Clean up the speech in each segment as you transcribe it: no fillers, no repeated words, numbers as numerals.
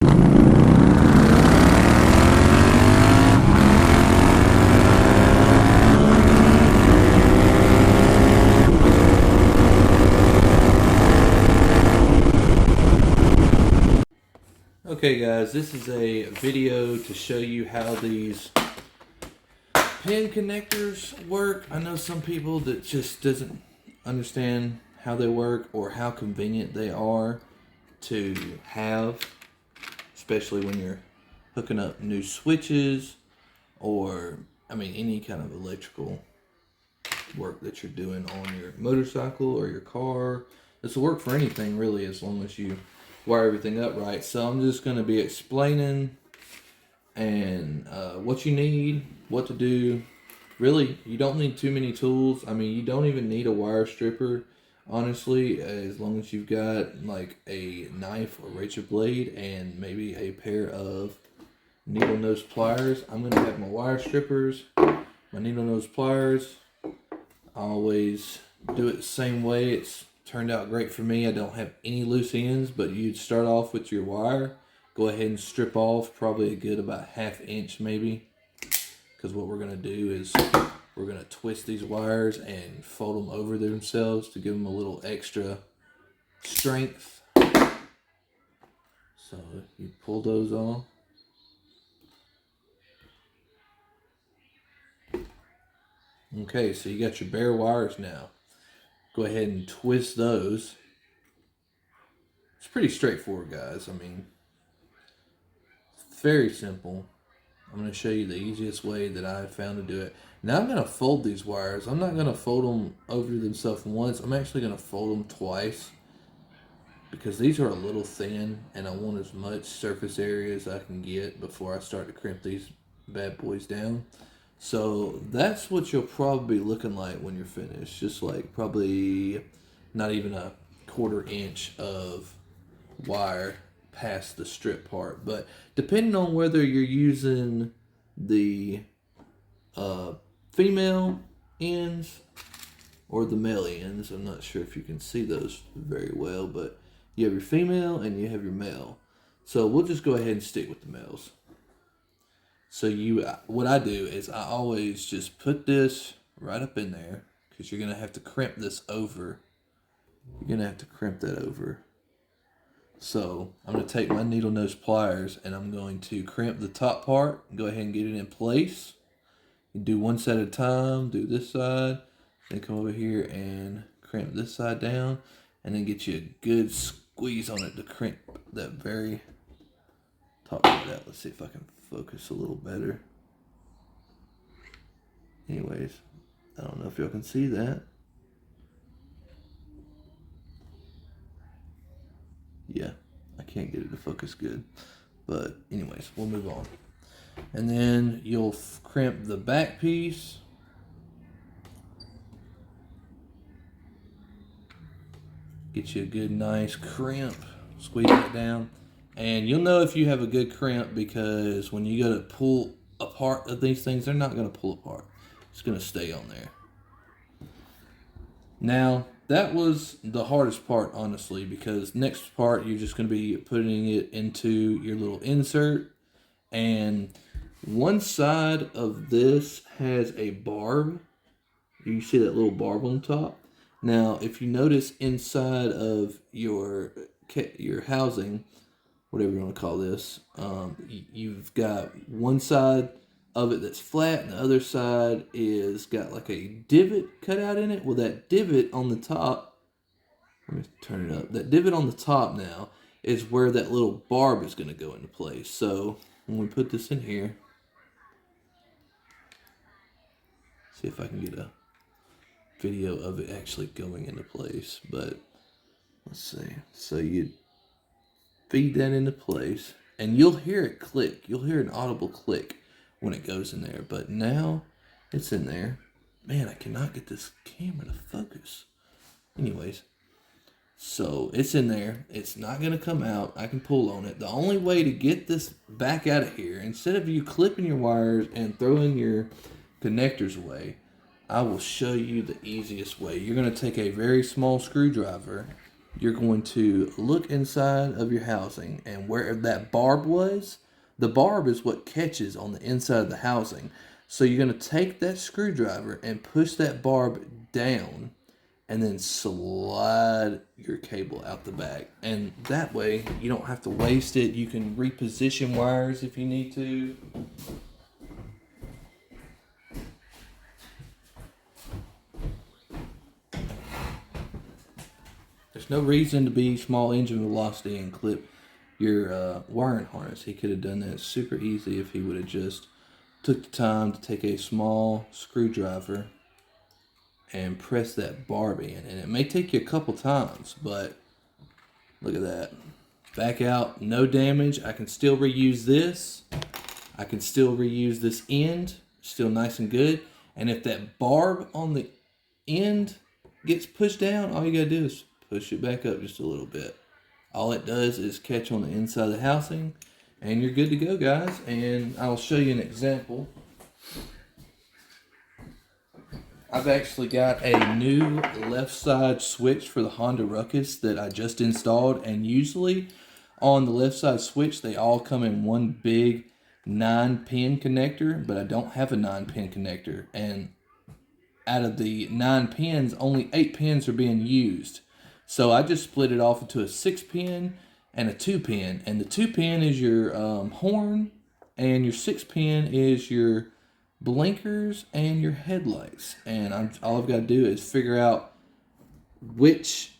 Okay guys, this is a video to show you how these pin connectors work. I know some people that just doesn't understand how they work or how convenient they are to have, especially when you're hooking up new switches or any kind of electrical work that you're doing on your motorcycle or your car. This will work for anything really, as long as you wire everything up right. So I'm just going to be explaining and what you need, what to do. Really, you don't need too many tools. You don't even need a wire stripper, honestly, as long as you've got like a knife or razor blade and maybe a pair of needle nose pliers. I'm going to have my wire strippers, my needle nose pliers. I always do it the same way. It's turned out great for me. I don't have any loose ends, but you'd start off with your wire. Go ahead and strip off probably a good about 1/2 inch maybe, because what we're going to do is we're going to twist these wires and fold them over themselves to give them a little extra strength. So you pull those off. Okay, so you got your bare wires now. Go ahead and twist those. It's pretty straightforward, guys. Very simple. I'm going to show you the easiest way that I found to do it. Now I'm going to fold these wires. I'm not going to fold them over themselves once. I'm actually going to fold them twice, because these are a little thin and I want as much surface area as I can get before I start to crimp these bad boys down. So that's what you'll probably be looking like when you're finished. Just like probably not even a 1/4 inch of wire past the strip part. But depending on whether you're using the female ends or the male ends, I'm not sure if you can see those very well, but you have your female and you have your male. So we'll just go ahead and stick with the males. So what I do is I always just put this right up in there, because you're going to have to crimp this over. You're going to have to crimp that over. So I'm going to take my needle nose pliers and I'm going to crimp the top part and go ahead and get it in place. You do one side at a time, do this side, then come over here and crimp this side down, and then get you a good squeeze on it to crimp that very top of that. Let's see if I can focus a little better. Anyways, I don't know if y'all can see that. Yeah, I can't get it to focus good. But anyways, we'll move on. And then you'll crimp the back piece. Get you a good nice crimp. Squeeze it down. And you'll know if you have a good crimp, because when you go to pull apart of these things, they're not going to pull apart. It's going to stay on there. Now, that was the hardest part, honestly, because next part, you're just going to be putting it into your little insert. And one side of this has a barb. You see that little barb on top? Now, if you notice inside of your housing, whatever you want to call this, you've got one side of it that's flat and the other side is got like a divot cut out in it. Well, that divot on the top, let me turn it up, that divot on the top now is where that little barb is going to go into place. So when we put this in here, see if I can get a video of it actually going into place. But let's see. So you feed that into place, and you'll hear it click. You'll hear an audible click when it goes in there. But now it's in there. Man, I cannot get this camera to focus. Anyways, so it's in there. It's not going to come out. I can pull on it. The only way to get this back out of here, instead of you clipping your wires and throwing your connectors away, I will show you the easiest way. You're going to take a very small screwdriver you're going to look inside of your housing, and where that barb was, the barb is what catches on the inside of the housing. So you're going to take that screwdriver and push that barb down and then slide your cable out the back. And that way you don't have to waste it. You can reposition wires if you need to. There's no reason to be small engine velocity and clip your wiring harness. He could have done that super easy if he would have just took the time to take a small screwdriver and press that barb in. And it may take you a couple times, but look at that. Back out, no damage. I can still reuse this. I can still reuse this end, still nice and good. And if that barb on the end gets pushed down, all you gotta do is push it back up just a little bit. All it does is catch on the inside of the housing, and you're good to go, guys. And I'll show you an example. I've actually got a new left side switch for the Honda Ruckus that I just installed, and usually on the left side switch they all come in one big 9-pin connector, but I don't have a 9-pin connector, and out of the 9 pins, only 8 pins are being used. So I just split it off into a 6-pin and a 2-pin, and the 2-pin is your horn, and your 6-pin is your blinkers and your headlights. And all I've got to do is figure out which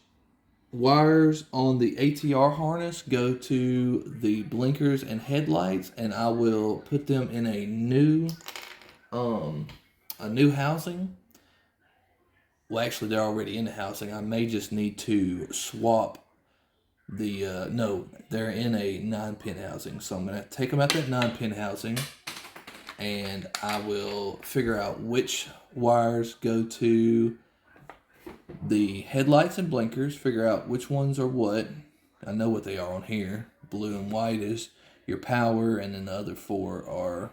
wires on the ATR harness go to the blinkers and headlights, and I will put them in a new housing. Well, actually, they're already in the housing. I may just need to swap the, no, they're in a 9-pin housing. So I'm going to take them out that 9-pin housing, and I will figure out which wires go to the headlights and blinkers, figure out which ones are what. I know what they are on here. Blue and white is your power, and then the other 4 are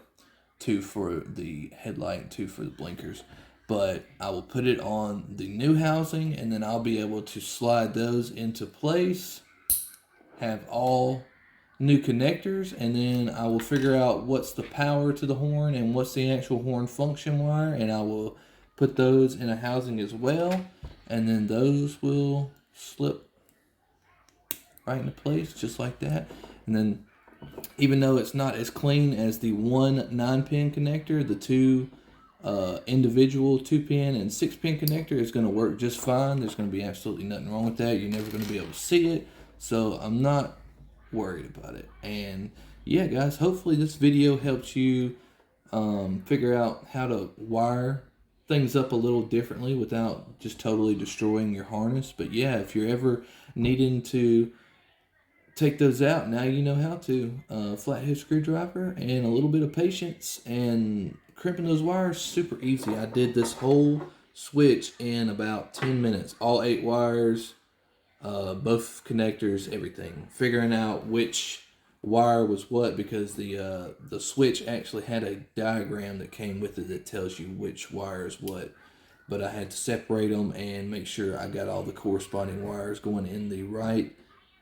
2 for the headlight and 2 for the blinkers. But I will put it on the new housing, and then I'll be able to slide those into place, have all new connectors, and then I will figure out what's the power to the horn and what's the actual horn function wire, and I will put those in a housing as well, and then those will slip right into place just like that. And then even though it's not as clean as the one 9-pin connector, the two individual 2-pin and 6-pin connector is going to work just fine. There's going to be absolutely nothing wrong with that. You're never going to be able to see it, so I'm not worried about it. And yeah, guys, hopefully this video helps you figure out how to wire things up a little differently without just totally destroying your harness. But yeah, if you're ever needing to take those out, now you know how to. Flathead screwdriver and a little bit of patience, and crimping those wires, super easy. I did this whole switch in about 10 minutes. All 8 wires, both connectors, everything. Figuring out which wire was what, because the switch actually had a diagram that came with it that tells you which wire is what. But I had to separate them and make sure I got all the corresponding wires going in the right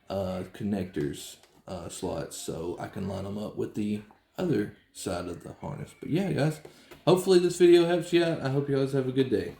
connectors slots, so I can line them up with the other side of the harness. But yeah, guys, hopefully this video helps you out. I hope you guys have a good day.